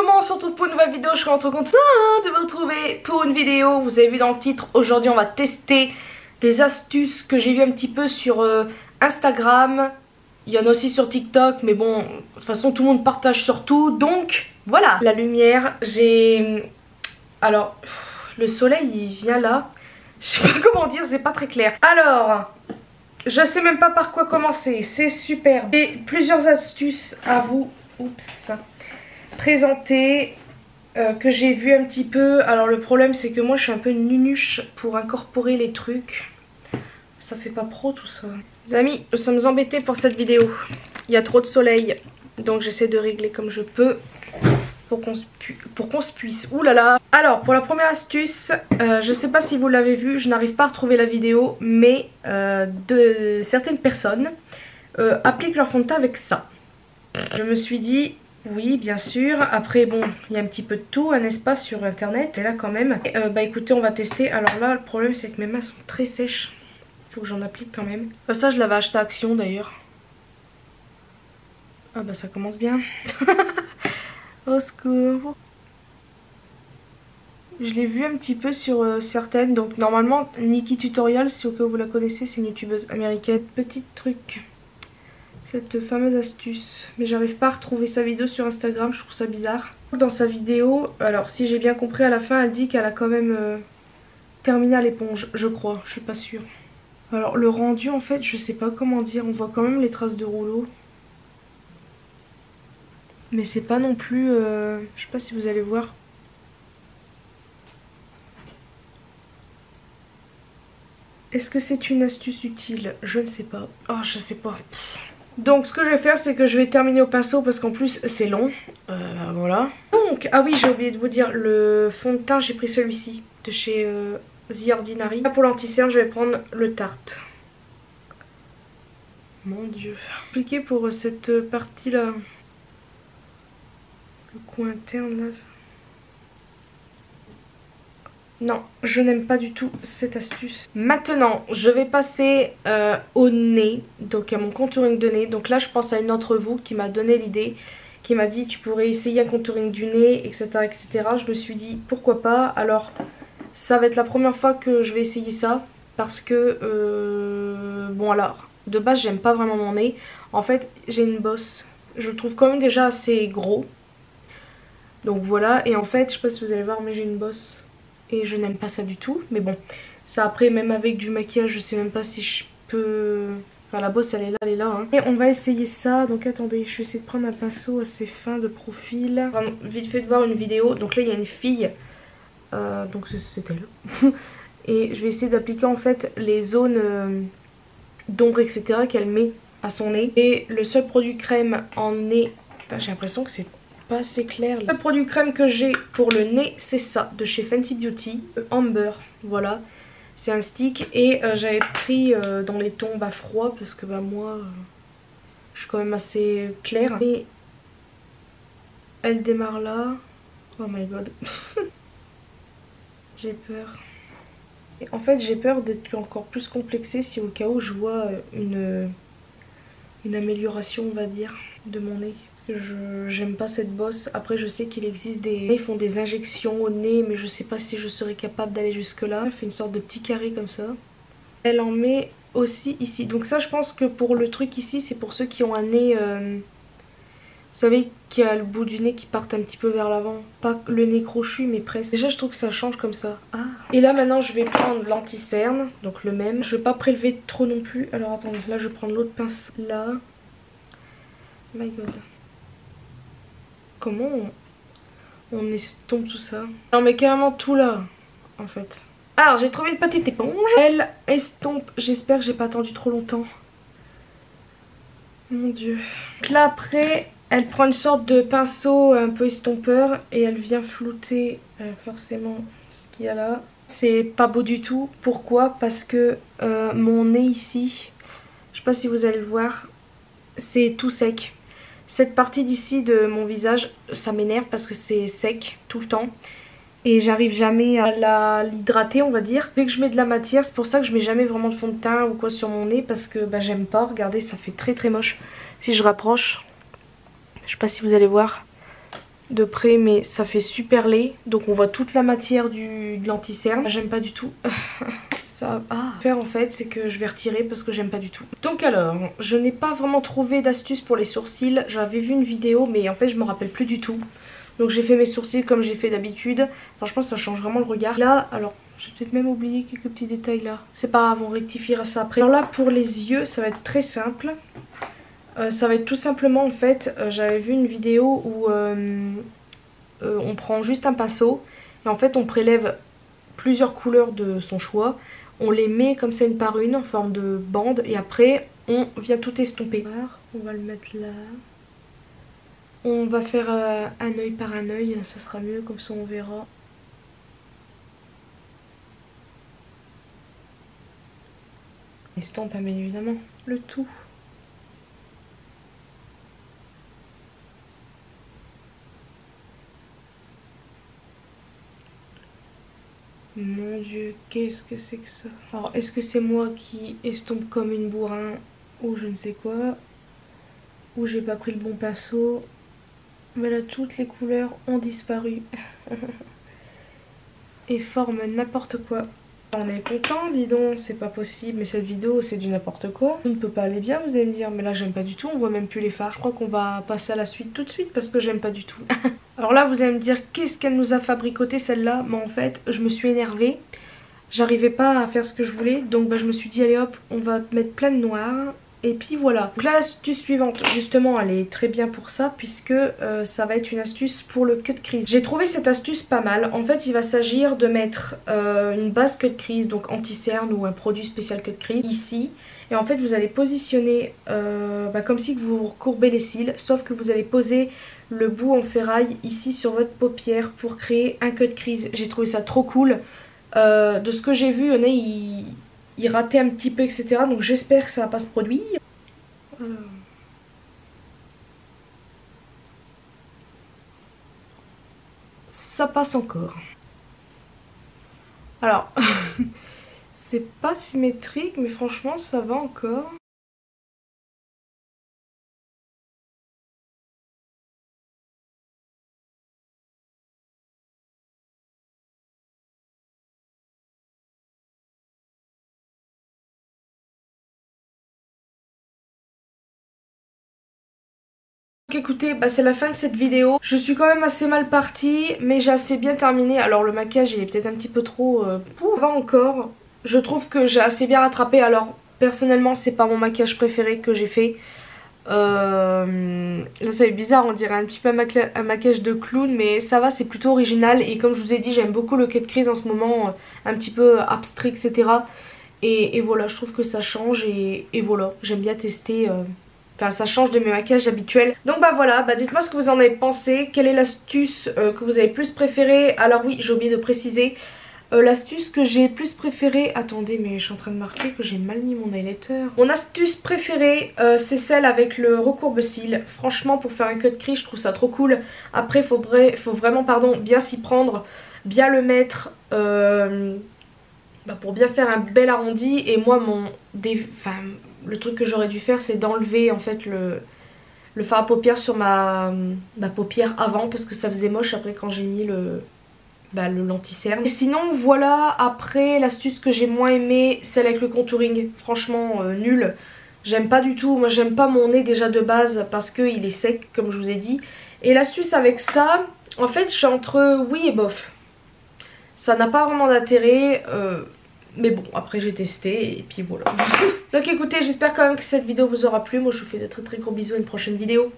monde, on se retrouve pour une nouvelle vidéo. Je suis trop contente de vous retrouver pour une vidéo. Vous avez vu dans le titre, aujourd'hui on va tester des astuces que j'ai vu un petit peu sur Instagram. Il y en a aussi sur TikTok, mais bon, de toute façon tout le monde partage sur tout. Donc voilà, la lumière, j'ai... Alors, le soleil il vient là. Je sais pas comment dire, c'est pas très clair. Alors, je sais même pas par quoi commencer, c'est super. J'ai plusieurs astuces à vous présenter que j'ai vu un petit peu. Alors le problème c'est que moi je suis un peu nunuche pour incorporer les trucs. Ça fait pas pro tout ça. Les amis, nous sommes embêtés pour cette vidéo. Il y a trop de soleil, donc j'essaie de régler comme je peux pour qu'on se puisse. Ouh là là. Alors pour la première astuce, je sais pas si vous l'avez vu, je n'arrive pas à retrouver la vidéo, mais certaines personnes appliquent leur fond de teint avec ça. Je me suis dit, oui bien sûr, après bon, il y a un petit peu de tout, n'est-ce pas, sur internet. Et là quand même, bah écoutez, on va tester. Alors là, le problème c'est que mes mains sont très sèches. Il faut que j'en applique quand même. Ça je l'avais acheté à Action d'ailleurs. Ah bah ça commence bien. Au secours. Je l'ai vu un petit peu sur certaines. Donc normalement, Nikki Tutorial, si au cas où vous la connaissez, c'est une youtubeuse américaine. Petit truc. Cette fameuse astuce. Mais j'arrive pas à retrouver sa vidéo sur Instagram, je trouve ça bizarre. Dans sa vidéo, alors si j'ai bien compris à la fin, elle dit qu'elle a quand même terminé à l'éponge, je crois, je suis pas sûre. Alors le rendu en fait, je sais pas comment dire, on voit quand même les traces de rouleau. Mais c'est pas non plus, je sais pas si vous allez voir. Est-ce que c'est une astuce utile? Je ne sais pas. Oh, je sais pas. Donc ce que je vais faire, c'est que je vais terminer au pinceau parce qu'en plus c'est long. Voilà. Donc, ah oui, j'ai oublié de vous dire, le fond de teint, j'ai pris celui-ci de chez The Ordinary. Là, pour l'anti-cerne, je vais prendre le Tarte. Mon dieu. Appliquer pour cette partie-là. Le coin interne là. Non, je n'aime pas du tout cette astuce. Maintenant, je vais passer au nez, donc à mon contouring de nez. Donc là, je pense à une d'entre vous qui m'a donné l'idée, qui m'a dit tu pourrais essayer un contouring du nez, etc., etc. Je me suis dit pourquoi pas. Alors, ça va être la première fois que je vais essayer ça, parce que, bon alors, de base, j'aime pas vraiment mon nez. En fait, j'ai une bosse. Je le trouve quand même déjà assez gros. Donc voilà, et en fait, je sais pas si vous allez voir, mais j'ai une bosse. Et je n'aime pas ça du tout, mais bon, ça après même avec du maquillage je sais même pas si je peux... Enfin la bosse elle est là hein. Et on va essayer ça, donc attendez, je vais essayer de prendre un pinceau assez fin de profil. Vite fait de voir une vidéo, donc là il y a une fille, donc c'est elle. Et je vais essayer d'appliquer en fait les zones d'ombre etc qu'elle met à son nez. Et le seul produit crème en nez, enfin, j'ai l'impression que c'est pas assez clair. Le produit crème que j'ai pour le nez c'est ça, de chez Fenty Beauty, Amber, voilà. C'est un stick et j'avais pris dans les tons bas froid parce que bah moi je suis quand même assez claire. Et elle démarre là. Oh my god. J'ai peur. Et en fait j'ai peur d'être encore plus complexée si au cas où je vois une amélioration on va dire de mon nez. J'aime pas cette bosse. Après je sais qu'il existe des... Ils font des injections au nez, mais je sais pas si je serais capable d'aller jusque là. Elle fait une sorte de petit carré comme ça. Elle en met aussi ici. Donc ça je pense que pour le truc ici c'est pour ceux qui ont un nez... Vous savez qu'il y a le bout du nez qui part un petit peu vers l'avant. Pas le nez crochu mais presque. Déjà je trouve que ça change comme ça. Ah. Et là maintenant je vais prendre l'anti-cerne. Donc le même. Je vais pas prélever trop non plus. Alors attendez, là je vais prendre l'autre pince là. My god. Comment on estompe tout ça? On met carrément tout là, en fait. Alors, j'ai trouvé une petite éponge. Elle estompe. J'espère que j'ai pas attendu trop longtemps. Mon dieu. Donc là, après, elle prend une sorte de pinceau un peu estompeur et elle vient flouter forcément ce qu'il y a là. C'est pas beau du tout. Pourquoi? Parce que mon nez ici, je sais pas si vous allez le voir, c'est tout sec. Cette partie d'ici de mon visage, ça m'énerve parce que c'est sec tout le temps. Et j'arrive jamais à l'hydrater on va dire. Dès que je mets de la matière, c'est pour ça que je mets jamais vraiment de fond de teint ou quoi sur mon nez. Parce que bah, j'aime pas, regardez ça fait très très moche. Si je rapproche, je sais pas si vous allez voir. de près, mais ça fait super laid. Donc on voit toute la matière de l'anti-cerne. J'aime pas du tout. Ça faire en fait, c'est que je vais retirer parce que j'aime pas du tout. Donc alors, je n'ai pas vraiment trouvé d'astuce pour les sourcils. J'avais vu une vidéo, mais en fait je me rappelle plus du tout. Donc j'ai fait mes sourcils comme j'ai fait d'habitude. Franchement ça change vraiment le regard. Là, alors j'ai peut-être même oublié quelques petits détails là. C'est pas grave, on rectifiera ça après. Alors là pour les yeux, ça va être très simple. Ça va être tout simplement en fait, j'avais vu une vidéo où on prend juste un pinceau. Et en fait on prélève plusieurs couleurs de son choix. On les met comme ça une par une en forme de bande. Et après on vient tout estomper. On va le mettre là. On va faire un œil par un œil, ça sera mieux, comme ça on verra. Estompe, bien évidemment, le tout. Mon Dieu, qu'est-ce que c'est que ça? Alors, est-ce que c'est moi qui estompe comme une bourrin ou je ne sais quoi? Ou j'ai pas pris le bon pinceau? Mais là, toutes les couleurs ont disparu. Et forment n'importe quoi. On est content, dis donc, c'est pas possible, mais cette vidéo c'est du n'importe quoi. Tout ne peut pas aller bien, vous allez me dire, mais là j'aime pas du tout, on voit même plus les fards. Je crois qu'on va passer à la suite tout de suite parce que j'aime pas du tout. Alors là vous allez me dire, qu'est-ce qu'elle nous a fabricoté celle-là? Mais en fait, je me suis énervée, j'arrivais pas à faire ce que je voulais, donc bah, je me suis dit, allez hop, on va mettre plein de noir. Et puis voilà. Donc là l'astuce suivante, justement elle est très bien pour ça puisque ça va être une astuce pour le cut crease. J'ai trouvé cette astuce pas mal. En fait il va s'agir de mettre une base cut crease, donc anti-cerne ou un produit spécial cut crease ici. Et en fait vous allez positionner comme si vous recourbez les cils, sauf que vous allez poser le bout en ferraille ici sur votre paupière pour créer un cut crease. J'ai trouvé ça trop cool. De ce que j'ai vu, il y en a, il ratait un petit peu, etc. Donc j'espère que ça va pas se produire. Ça passe encore. Alors, c'est pas symétrique, mais franchement ça va encore. Écoutez, bah c'est la fin de cette vidéo. Je suis quand même assez mal partie, mais j'ai assez bien terminé. Alors le maquillage il est peut-être un petit peu trop... ça va encore. Je trouve que j'ai assez bien rattrapé. Alors personnellement c'est pas mon maquillage préféré que j'ai fait. Là ça fait bizarre, on dirait un petit peu un maquillage de clown, mais ça va, c'est plutôt original. Et comme je vous ai dit, j'aime beaucoup le cut crease en ce moment, un petit peu abstrait, etc. Et voilà, je trouve que ça change et voilà, j'aime bien tester... Enfin ça change de mes maquillages habituels. Donc bah voilà, bah dites-moi ce que vous en avez pensé. Quelle est l'astuce que vous avez plus préférée? Alors oui, j'ai oublié de préciser. L'astuce que j'ai plus préférée... Attendez, mais je suis en train de marquer que j'ai mal mis mon highlighter. Mon astuce préférée, c'est celle avec le recourbe-cils. Franchement, pour faire un cut crease, je trouve ça trop cool. Après, faut vraiment bien s'y prendre, bien le mettre... pour bien faire un bel arrondi. Et moi le truc que j'aurais dû faire c'est d'enlever en fait le fard à paupières sur ma paupière avant, parce que ça faisait moche après quand j'ai mis le l'anti-cerne. Et sinon voilà, après l'astuce que j'ai moins aimée, celle avec le contouring. Franchement nul, j'aime pas du tout. Moi j'aime pas mon nez déjà de base parce qu'il est sec comme je vous ai dit. Et l'astuce avec ça, en fait je suis entre oui et bof. Ça n'a pas vraiment d'intérêt, mais bon, après j'ai testé et puis voilà. Donc écoutez, j'espère quand même que cette vidéo vous aura plu. Moi je vous fais de très très gros bisous, à une prochaine vidéo.